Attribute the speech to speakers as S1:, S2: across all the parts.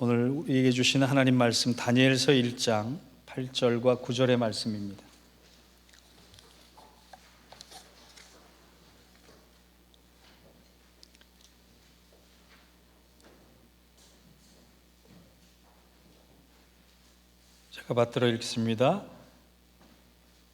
S1: 오늘 우리에게 주시는 하나님 말씀 다니엘서 1장 8절과 9절의 말씀입니다. 제가 받들어 읽습니다.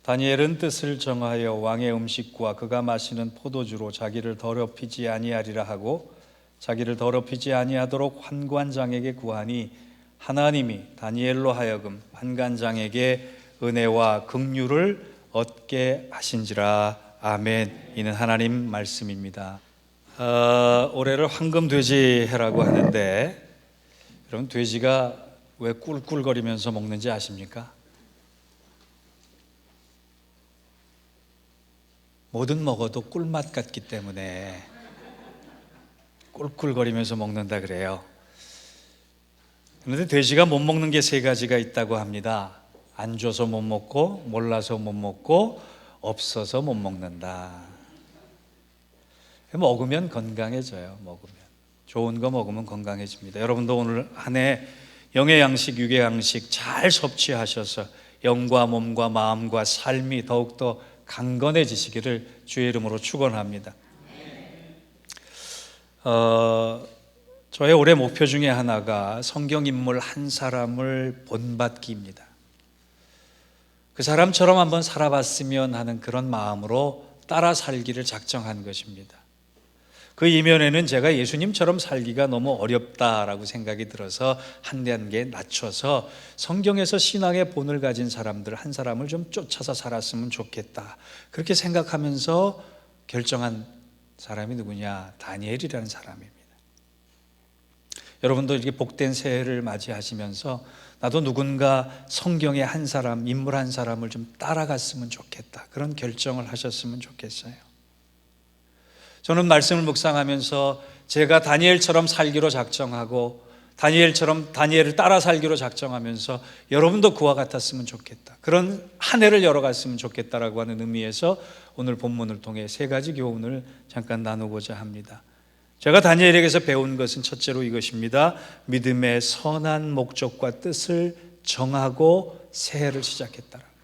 S1: 다니엘은 뜻을 정하여 왕의 음식과 그가 마시는 포도주로 자기를 더럽히지 아니하리라 하고 자기를 더럽히지 아니하도록 환관장에게 구하니 하나님이 다니엘로 하여금 환관장에게 은혜와 긍휼을 얻게 하신지라. 아멘. 이는 하나님 말씀입니다. 올해를 황금돼지 해라고 하는데 여러분, 돼지가 왜 꿀꿀거리면서 먹는지 아십니까? 뭐든 먹어도 꿀맛 같기 때문에 꿀꿀거리면서 먹는다 그래요. 그런데 돼지가 못 먹는 게 세 가지가 있다고 합니다. 안 줘서 못 먹고, 몰라서 못 먹고, 없어서 못 먹는다. 먹으면 건강해져요. 먹으면 좋은 거 먹으면 건강해집니다. 여러분도 오늘 한 해 영의 양식, 육의 양식 잘 섭취하셔서 영과 몸과 마음과 삶이 더욱더 강건해지시기를 주의 이름으로 축원합니다. 저의 올해 목표 중에 하나가 성경 인물 한 사람을 본받기입니다. 그 사람처럼 한번 살아봤으면 하는 그런 마음으로 따라 살기를 작정한 것입니다. 그 이면에는 제가 예수님처럼 살기가 너무 어렵다라고 생각이 들어서 한 단계 낮춰서 성경에서 신앙의 본을 가진 사람들 한 사람을 좀 쫓아서 살았으면 좋겠다, 그렇게 생각하면서 결정한 사람이 누구냐? 다니엘이라는 사람입니다. 여러분도 이렇게 복된 새해를 맞이하시면서 나도 누군가 성경의 한 사람, 인물 한 사람을 좀 따라갔으면 좋겠다, 그런 결정을 하셨으면 좋겠어요. 저는 말씀을 묵상하면서 제가 다니엘처럼 살기로 작정하고 다니엘을 따라 살기로 작정하면서 여러분도 그와 같았으면 좋겠다, 그런 한 해를 열어갔으면 좋겠다라고 하는 의미에서 오늘 본문을 통해 세 가지 교훈을 잠깐 나누고자 합니다. 제가 다니엘에게서 배운 것은 첫째로 이것입니다. 믿음의 선한 목적과 뜻을 정하고 새해를 시작했다라는 거예요.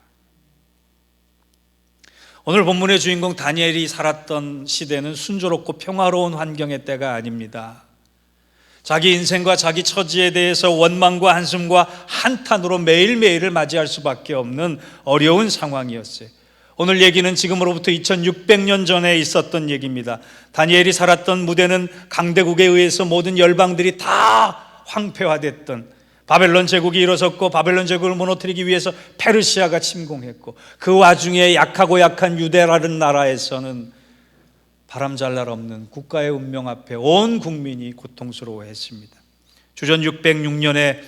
S1: 오늘 본문의 주인공 다니엘이 살았던 시대는 순조롭고 평화로운 환경의 때가 아닙니다. 자기 인생과 자기 처지에 대해서 원망과 한숨과 한탄으로 매일매일을 맞이할 수밖에 없는 어려운 상황이었어요. 오늘 얘기는 지금으로부터 2600년 전에 있었던 얘기입니다. 다니엘이 살았던 무대는 강대국에 의해서 모든 열방들이 다 황폐화됐던 바벨론 제국이 일어섰고, 바벨론 제국을 무너뜨리기 위해서 페르시아가 침공했고, 그 와중에 약하고 약한 유대라는 나라에서는 바람잘 날 없는 국가의 운명 앞에 온 국민이 고통스러워했습니다. 주전 606년에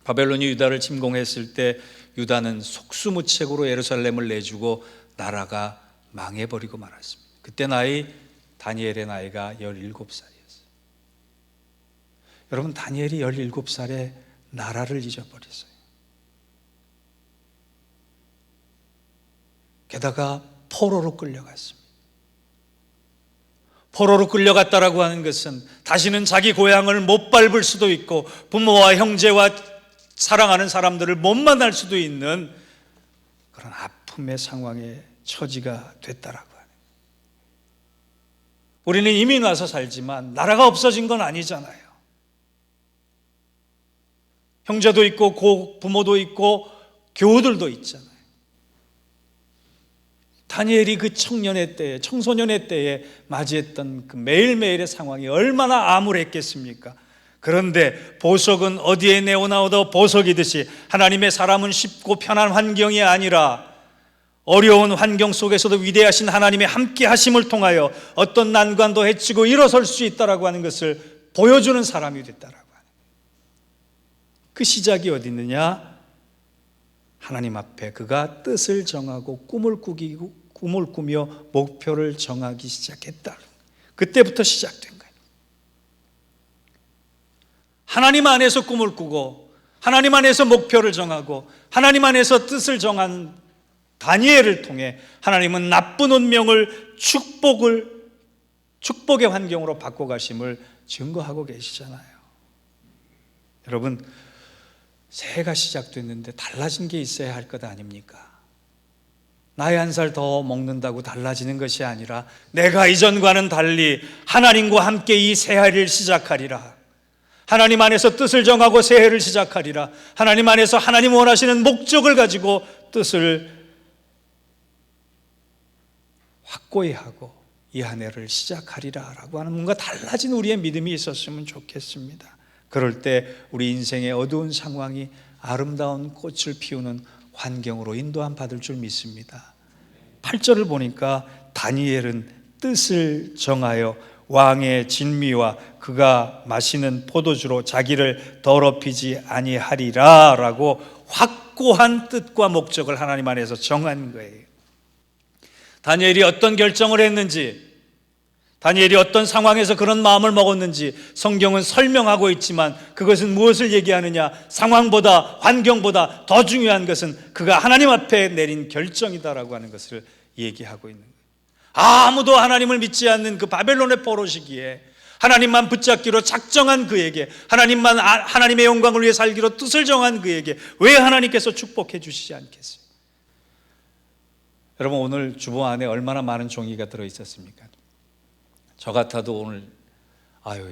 S1: 바벨론이 유다를 침공했을 때 유다는 속수무책으로 예루살렘을 내주고 나라가 망해버리고 말았습니다. 그때 다니엘의 나이가 17살이었어요. 여러분, 다니엘이 17살에 나라를 잊어버렸어요. 게다가 포로로 끌려갔습니다. 포로로 끌려갔다라고 하는 것은 다시는 자기 고향을 못 밟을 수도 있고 부모와 형제와 사랑하는 사람들을 못 만날 수도 있는 그런 아픔의 상황에 처지가 됐다라고 하는. 우리는 이민 와서 살지만 나라가 없어진 건 아니잖아요. 형제도 있고 부모도 있고 교우들도 있잖아요. 다니엘이 그 청소년의 때에 맞이했던 그 매일매일의 상황이 얼마나 암울했겠습니까? 그런데 보석은 어디에 내어놔도 보석이듯이 하나님의 사람은 쉽고 편한 환경이 아니라 어려운 환경 속에서도 위대하신 하나님의 함께 하심을 통하여 어떤 난관도 헤치고 일어설 수 있다라고 하는 것을 보여주는 사람이 됐다라고 하는. 그 시작이 어디 있느냐? 하나님 앞에 그가 뜻을 정하고 꿈을 꾸며 목표를 정하기 시작했다. 그때부터 시작된 거예요. 하나님 안에서 꿈을 꾸고 하나님 안에서 목표를 정하고 하나님 안에서 뜻을 정한 다니엘을 통해 하나님은 나쁜 운명을 축복의 환경으로 바꿔가심을 증거하고 계시잖아요. 여러분, 새해가 시작됐는데 달라진 게 있어야 할 것 아닙니까? 나이 한 살 더 먹는다고 달라지는 것이 아니라 내가 이전과는 달리 하나님과 함께 이 새해를 시작하리라. 하나님 안에서 뜻을 정하고 새해를 시작하리라. 하나님 안에서 하나님 원하시는 목적을 가지고 뜻을 확고히 하고 이 한 해를 시작하리라 라고 하는 뭔가 달라진 우리의 믿음이 있었으면 좋겠습니다. 그럴 때 우리 인생의 어두운 상황이 아름다운 꽃을 피우는 환경으로 인도함 받을 줄 믿습니다. 8절을 보니까 다니엘은 뜻을 정하여 왕의 진미와 그가 마시는 포도주로 자기를 더럽히지 아니하리라 라고 확고한 뜻과 목적을 하나님 안에서 정한 거예요. 다니엘이 어떤 결정을 했는지, 다니엘이 어떤 상황에서 그런 마음을 먹었는지 성경은 설명하고 있지만 그것은 무엇을 얘기하느냐? 상황보다, 환경보다 더 중요한 것은 그가 하나님 앞에 내린 결정이다라고 하는 것을 얘기하고 있는 거예요. 아무도 하나님을 믿지 않는 그 바벨론의 포로시기에 하나님만 붙잡기로 작정한 그에게, 하나님만 하나님의 영광을 위해 살기로 뜻을 정한 그에게 왜 하나님께서 축복해 주시지 않겠어요? 여러분, 오늘 주보 안에 얼마나 많은 종이가 들어있었습니까? 저 같아도 오늘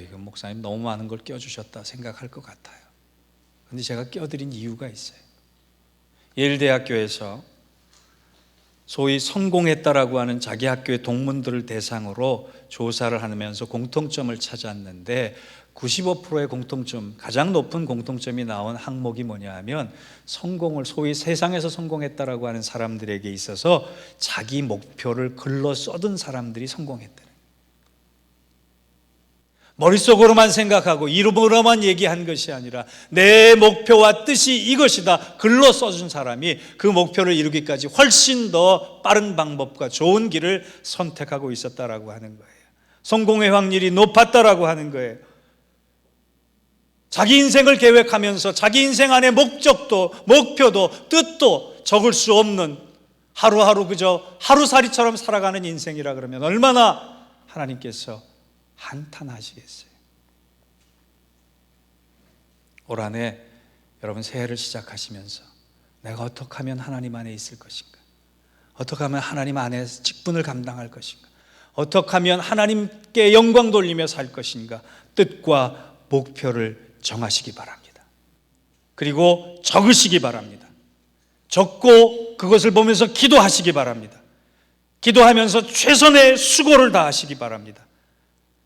S1: 이거 목사님 너무 많은 걸 껴주셨다 생각할 것 같아요. 그런데 제가 껴드린 이유가 있어요. 예일대학교에서 소위 성공했다라고 하는 자기 학교의 동문들을 대상으로 조사를 하면서 공통점을 찾았는데 95%의 공통점, 가장 높은 공통점이 나온 항목이 뭐냐 하면 성공을, 소위 세상에서 성공했다라고 하는 사람들에게 있어서 자기 목표를 글로 써둔 사람들이 성공했다는, 머릿속으로만 생각하고 이름으로만 얘기한 것이 아니라 내 목표와 뜻이 이것이다 글로 써준 사람이 그 목표를 이루기까지 훨씬 더 빠른 방법과 좋은 길을 선택하고 있었다라고 하는 거예요. 성공의 확률이 높았다라고 하는 거예요. 자기 인생을 계획하면서 자기 인생 안에 목적도, 목표도, 뜻도 적을 수 없는 하루하루 그저 하루살이처럼 살아가는 인생이라 그러면 얼마나 하나님께서 한탄하시겠어요. 올 한 해 여러분 새해를 시작하시면서 내가 어떻게 하면 하나님 안에 있을 것인가? 어떻게 하면 하나님 안에서 직분을 감당할 것인가? 어떻게 하면 하나님께 영광 돌리며 살 것인가? 뜻과 목표를 정하시기 바랍니다. 그리고 적으시기 바랍니다. 적고 그것을 보면서 기도하시기 바랍니다. 기도하면서 최선의 수고를 다하시기 바랍니다.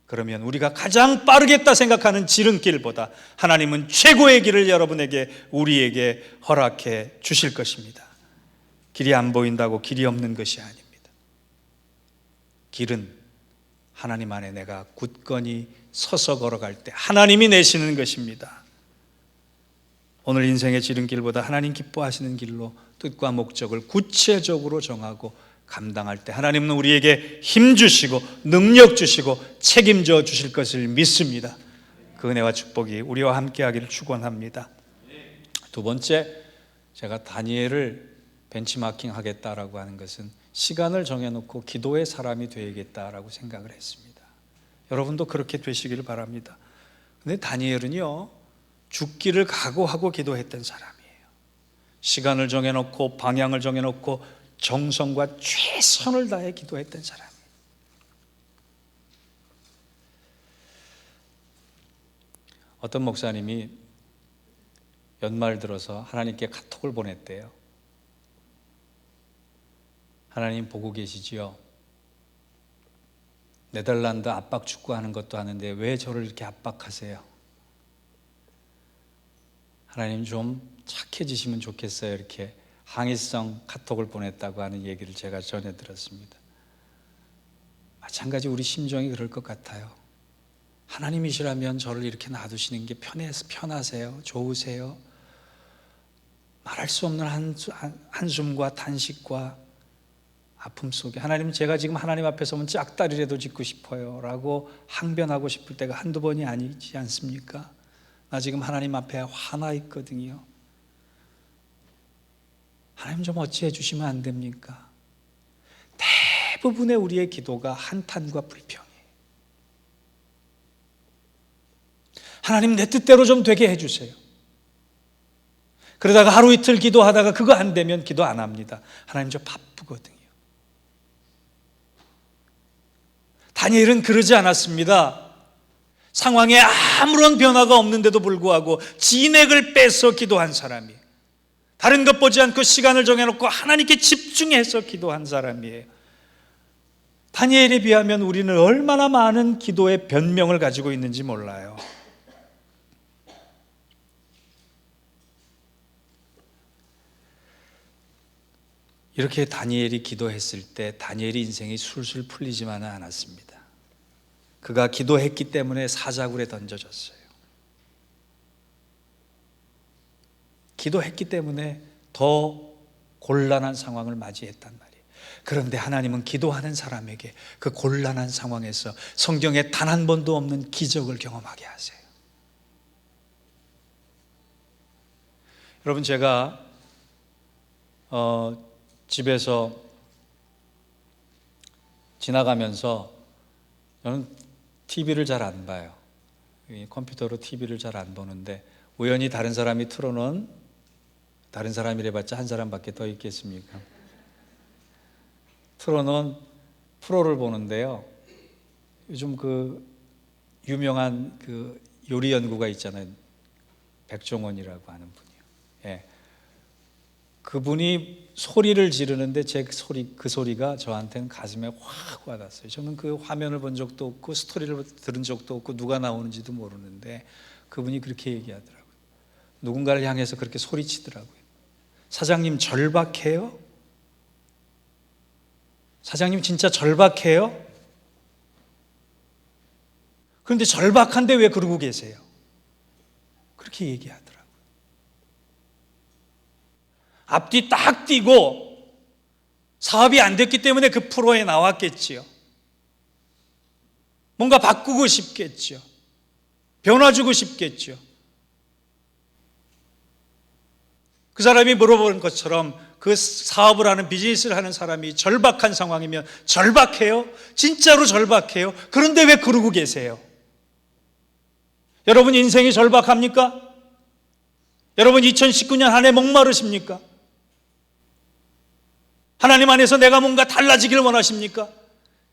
S1: 그러면 우리가 가장 빠르겠다 생각하는 지름길보다 하나님은 최고의 길을 여러분에게, 우리에게 허락해 주실 것입니다. 길이 안 보인다고 길이 없는 것이 아닙니다. 길은 하나님 안에 내가 굳건히 서서 걸어갈 때 하나님이 내시는 것입니다. 오늘 인생의 지름길보다 하나님 기뻐하시는 길로 뜻과 목적을 구체적으로 정하고 감당할 때 하나님은 우리에게 힘 주시고 능력 주시고 책임져 주실 것을 믿습니다. 그 은혜와 축복이 우리와 함께 하기를 축원합니다. 두 번째, 제가 다니엘을 벤치마킹 하겠다라고 하는 것은 시간을 정해놓고 기도의 사람이 되겠다라고 생각을 했습니다. 여러분도 그렇게 되시기를 바랍니다. 근데 다니엘은요, 죽기를 각오하고 기도했던 사람이에요. 시간을 정해놓고 방향을 정해놓고 정성과 최선을 다해 기도했던 사람이에요. 어떤 목사님이 연말 들어서 하나님께 카톡을 보냈대요. 하나님 보고 계시지요? 네덜란드 압박 축구하는 것도 하는데 왜 저를 이렇게 압박하세요? 하나님 좀 착해지시면 좋겠어요. 이렇게 항의성 카톡을 보냈다고 하는 얘기를 제가 전해 들었습니다. 마찬가지 우리 심정이 그럴 것 같아요. 하나님이시라면 저를 이렇게 놔두시는 게 편하세요? 좋으세요? 말할 수 없는 한숨과 탄식과 아픔 속에 하나님, 제가 지금 하나님 앞에 서면 짝다리라도 짓고 싶어요 라고 항변하고 싶을 때가 한두 번이 아니지 않습니까? 나 지금 하나님 앞에 화나 있거든요. 하나님 좀 어찌해 주시면 안 됩니까? 대부분의 우리의 기도가 한탄과 불평이에요. 하나님 내 뜻대로 좀 되게 해주세요. 그러다가 하루 이틀 기도하다가 그거 안 되면 기도 안 합니다. 하나님 저 바쁘거든요. 다니엘은 그러지 않았습니다. 상황에 아무런 변화가 없는데도 불구하고 진액을 빼서 기도한 사람이, 다른 것 보지 않고 시간을 정해놓고 하나님께 집중해서 기도한 사람이에요. 다니엘에 비하면 우리는 얼마나 많은 기도의 변명을 가지고 있는지 몰라요. 이렇게 다니엘이 기도했을 때 다니엘의 인생이 술술 풀리지만은 않았습니다. 그가 기도했기 때문에 사자굴에 던져졌어요. 기도했기 때문에 더 곤란한 상황을 맞이했단 말이에요. 그런데 하나님은 기도하는 사람에게 그 곤란한 상황에서 성경에 단 한 번도 없는 기적을 경험하게 하세요. 여러분, 제가 집에서 지나가면서 저는 TV를 잘 안 봐요. 컴퓨터로 TV를 잘 안 보는데 우연히 다른 사람이 틀어놓은, 다른 사람이래봤자 한 사람밖에 더 있겠습니까? 틀어놓은 프로를 보는데요. 요즘 그 유명한 그 요리 연구가 있잖아요. 백종원이라고 하는 분이요. 예. 그분이 소리를 지르는데 그 소리가 저한테는 가슴에 확 와닿았어요. 저는 그 화면을 본 적도 없고 스토리를 들은 적도 없고 누가 나오는지도 모르는데 그분이 그렇게 얘기하더라고요. 누군가를 향해서 그렇게 소리치더라고요. 사장님 절박해요? 사장님 진짜 절박해요? 그런데 절박한데 왜 그러고 계세요? 그렇게 얘기하더라고요. 앞뒤 딱 띄고 사업이 안 됐기 때문에 그 프로에 나왔겠지요. 뭔가 바꾸고 싶겠죠. 변화 주고 싶겠죠. 그 사람이 물어보는 것처럼 그 사업을 하는, 비즈니스를 하는 사람이 절박한 상황이면 절박해요? 진짜로 절박해요? 그런데 왜 그러고 계세요? 여러분 인생이 절박합니까? 여러분 2019년 한 해 목마르십니까? 하나님 안에서 내가 뭔가 달라지길 원하십니까?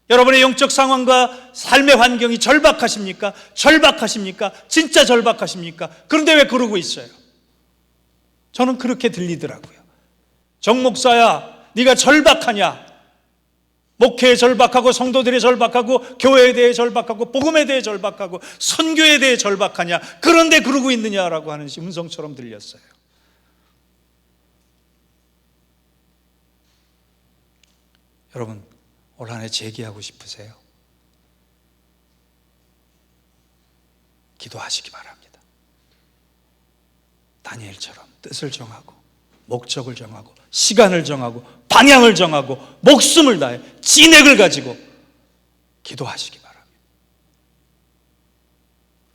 S1: 여러분의 영적 상황과 삶의 환경이 절박하십니까? 절박하십니까? 진짜 절박하십니까? 그런데 왜 그러고 있어요? 저는 그렇게 들리더라고요. 정 목사야, 네가 절박하냐? 목회에 절박하고 성도들에 절박하고 교회에 대해 절박하고 복음에 대해 절박하고 선교에 대해 절박하냐? 그런데 그러고 있느냐라고 하는 음성처럼 들렸어요. 여러분, 올 한 해 재기하고 싶으세요? 기도하시기 바랍니다. 다니엘처럼 뜻을 정하고 목적을 정하고 시간을 정하고 방향을 정하고 목숨을 다해 진액을 가지고 기도하시기 바랍니다.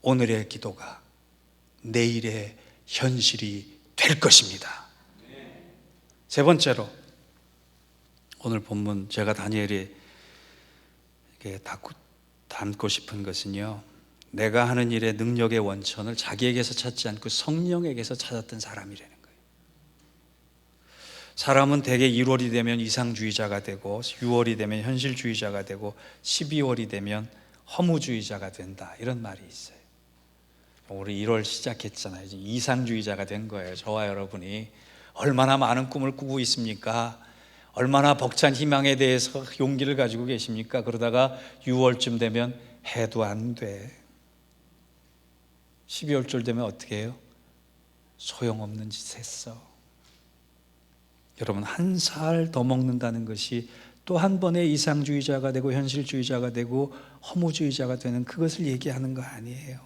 S1: 오늘의 기도가 내일의 현실이 될 것입니다. 세 번째로, 오늘 본문 제가 다니엘이 담고 싶은 것은요, 내가 하는 일의 능력의 원천을 자기에게서 찾지 않고 성령에게서 찾았던 사람이라는 거예요. 사람은 대개 1월이 되면 이상주의자가 되고 6월이 되면 현실주의자가 되고 12월이 되면 허무주의자가 된다, 이런 말이 있어요. 우리 1월 시작했잖아요. 이상주의자가 된 거예요. 저와 여러분이 얼마나 많은 꿈을 꾸고 있습니까? 얼마나 벅찬 희망에 대해서 용기를 가지고 계십니까? 그러다가 6월쯤 되면 해도 안 돼. 12월쯤 되면 어떻게 해요? 소용없는 짓 했어. 여러분, 한 살 더 먹는다는 것이 또 한 번의 이상주의자가 되고 현실주의자가 되고 허무주의자가 되는 그것을 얘기하는 거 아니에요.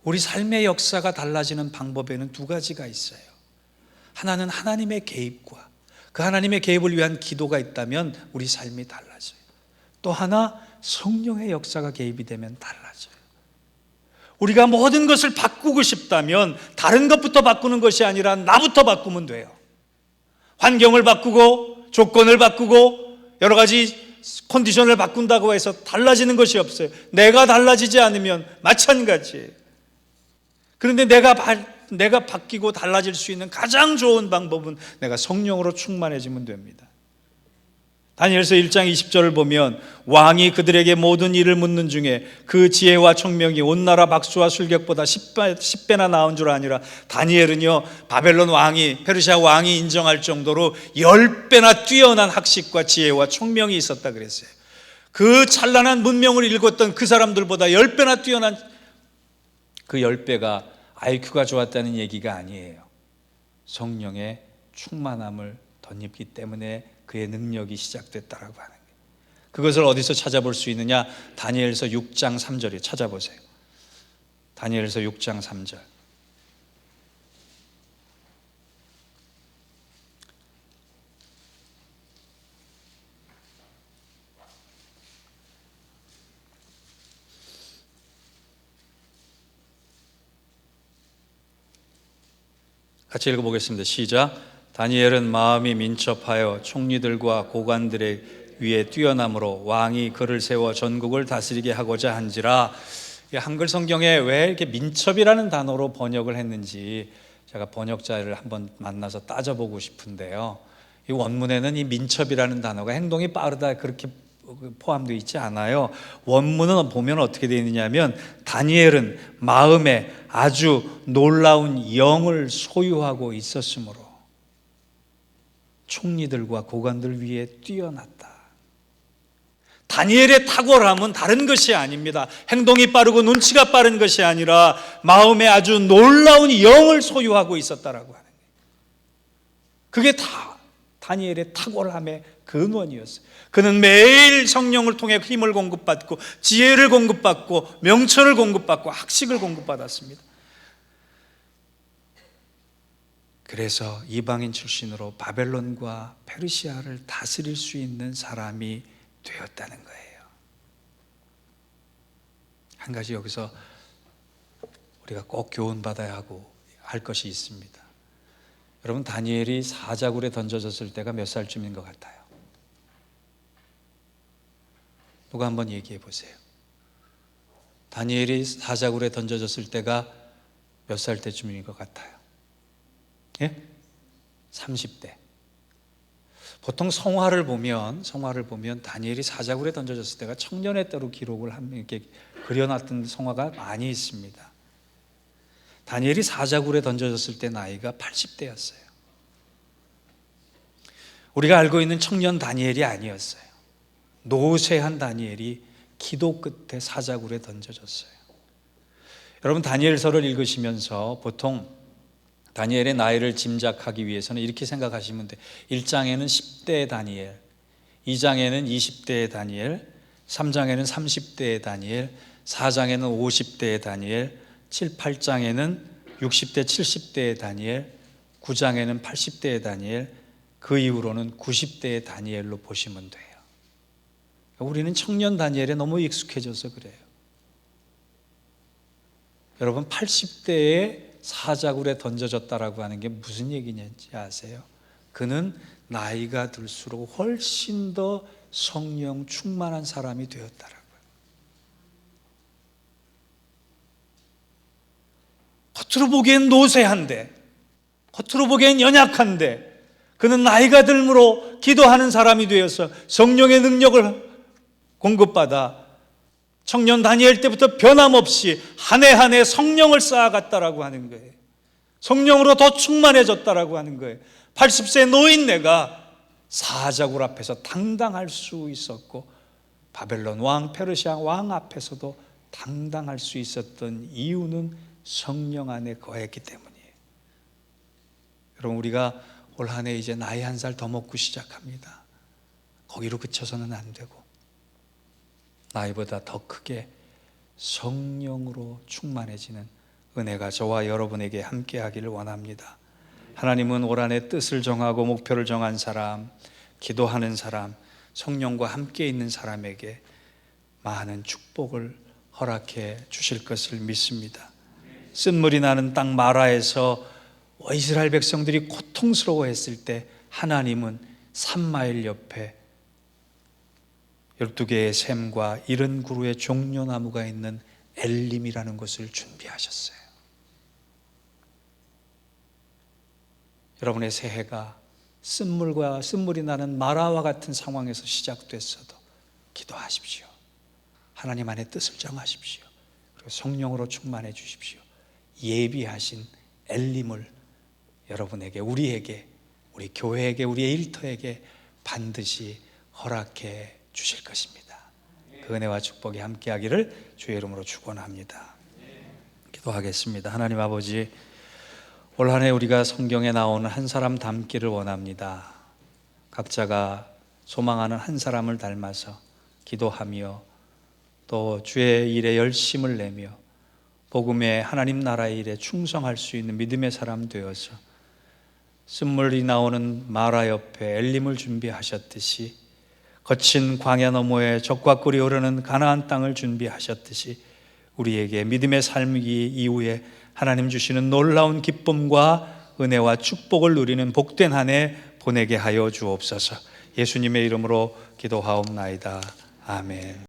S1: 우리 삶의 역사가 달라지는 방법에는 두 가지가 있어요. 하나는 하나님의 개입과 그 하나님의 개입을 위한 기도가 있다면 우리 삶이 달라져요. 또 하나, 성령의 역사가 개입이 되면 달라져요. 우리가 모든 것을 바꾸고 싶다면 다른 것부터 바꾸는 것이 아니라 나부터 바꾸면 돼요. 환경을 바꾸고 조건을 바꾸고 여러 가지 컨디션을 바꾼다고 해서 달라지는 것이 없어요. 내가 달라지지 않으면 마찬가지예요. 그런데 내가 바뀌고 달라질 수 있는 가장 좋은 방법은 내가 성령으로 충만해지면 됩니다. 다니엘서 1장 20절을 보면 왕이 그들에게 모든 일을 묻는 중에 그 지혜와 총명이 온 나라 박수와 술객보다 10배나 나은 줄 아니라 다니엘은요, 바벨론 왕이, 페르시아 왕이 인정할 정도로 10배나 뛰어난 학식과 지혜와 총명이 있었다 그랬어요. 그 찬란한 문명을 읽었던 그 사람들보다 10배나 뛰어난, 그 10배가 IQ가 좋았다는 얘기가 아니에요. 성령의 충만함을 덧입기 때문에 그의 능력이 시작됐다라고 하는 거예요. 그것을 어디서 찾아볼 수 있느냐? 다니엘서 6장 3절에 찾아보세요. 다니엘서 6장 3절. 같이 읽어보겠습니다. 시작. 다니엘은 마음이 민첩하여 총리들과 고관들의 위에 뛰어남으로 왕이 그를 세워 전국을 다스리게 하고자 한지라. 한글 성경에 왜 이렇게 민첩이라는 단어로 번역을 했는지 제가 번역자를 한번 만나서 따져보고 싶은데요, 이 원문에는 이 민첩이라는 단어가 행동이 빠르다 그렇게 포함되어 있지 않아요. 원문은 보면 어떻게 되어 있느냐면 다니엘은 마음에 아주 놀라운 영을 소유하고 있었으므로 총리들과 고관들 위에 뛰어났다. 다니엘의 탁월함은 다른 것이 아닙니다. 행동이 빠르고 눈치가 빠른 것이 아니라 마음에 아주 놀라운 영을 소유하고 있었다라고 하는 거예요. 그게 다 다니엘의 탁월함의 근원이었어요. 그는 매일 성령을 통해 힘을 공급받고 지혜를 공급받고 명철을 공급받고 학식을 공급받았습니다. 그래서 이방인 출신으로 바벨론과 페르시아를 다스릴 수 있는 사람이 되었다는 거예요. 한 가지 여기서 우리가 꼭 교훈받아야 하고 할 것이 있습니다. 여러분, 다니엘이 사자굴에 던져졌을 때가 몇 살쯤인 것 같아요? 누가 한번 얘기해 보세요. 다니엘이 사자굴에 던져졌을 때가 몇 살 때쯤인 것 같아요? 예? 30대. 보통 성화를 보면 다니엘이 사자굴에 던져졌을 때가 청년의 때로 기록을 이렇게 그려놨던 성화가 많이 있습니다. 다니엘이 사자굴에 던져졌을 때 나이가 80대였어요. 우리가 알고 있는 청년 다니엘이 아니었어요. 노쇠한 다니엘이 기도 끝에 사자굴에 던져졌어요. 여러분, 다니엘서를 읽으시면서 보통 다니엘의 나이를 짐작하기 위해서는 이렇게 생각하시면 돼요. 1장에는 10대의 다니엘, 2장에는 20대의 다니엘, 3장에는 30대의 다니엘, 4장에는 50대의 다니엘, 7, 8장에는 60대, 70대의 다니엘, 9장에는 80대의 다니엘, 그 이후로는 90대의 다니엘로 보시면 돼요. 우리는 청년 다니엘에 너무 익숙해져서 그래요. 여러분, 80대에 사자굴에 던져졌다라고 하는 게 무슨 얘기인지 아세요? 그는 나이가 들수록 훨씬 더 성령 충만한 사람이 되었다라고요. 겉으로 보기엔 노쇠한데, 겉으로 보기엔 연약한데, 그는 나이가 들므로 기도하는 사람이 되어서 성령의 능력을 공급받아 청년 다니엘 때부터 변함없이 한 해 한 해 성령을 쌓아갔다라고 하는 거예요. 성령으로 더 충만해졌다라고 하는 거예요. 80세 노인네가 사자굴 앞에서 당당할 수 있었고 바벨론 왕, 페르시아 왕 앞에서도 당당할 수 있었던 이유는 성령 안에 거했기 때문이에요. 여러분, 우리가 올 한 해 이제 나이 한 살 더 먹고 시작합니다. 거기로 그쳐서는 안 되고 나이보다 더 크게 성령으로 충만해지는 은혜가 저와 여러분에게 함께 하기를 원합니다. 하나님은 올 한 해 뜻을 정하고 목표를 정한 사람, 기도하는 사람, 성령과 함께 있는 사람에게 많은 축복을 허락해 주실 것을 믿습니다. 쓴물이 나는 땅 마라에서 이스라엘 백성들이 고통스러워했을 때 하나님은 3마일 옆에 12개의 샘과 70그루의 종려나무가 있는 엘림이라는 것을 준비하셨어요. 여러분의 새해가 쓴물이 나는 마라와 같은 상황에서 시작됐어도 기도하십시오. 하나님 안에 뜻을 정하십시오. 그리고 성령으로 충만해 주십시오. 예비하신 엘림을 여러분에게, 우리에게, 우리 교회에게, 우리의 일터에게 반드시 허락해 주실 것입니다. 그 은혜와 축복이 함께하기를 주의 이름으로 축원합니다. 기도하겠습니다. 하나님 아버지, 올 한 해 우리가 성경에 나오는 한 사람 닮기를 원합니다. 각자가 소망하는 한 사람을 닮아서 기도하며 또 주의 일에 열심을 내며 복음의 하나님 나라의 일에 충성할 수 있는 믿음의 사람 되어서 쓴물이 나오는 마라 옆에 엘림을 준비하셨듯이 거친 광야 너머에 적과 꿀이 흐르는 가나안 땅을 준비하셨듯이 우리에게 믿음의 삶이 이후에 하나님 주시는 놀라운 기쁨과 은혜와 축복을 누리는 복된 한 해 보내게 하여 주옵소서. 예수님의 이름으로 기도하옵나이다. 아멘.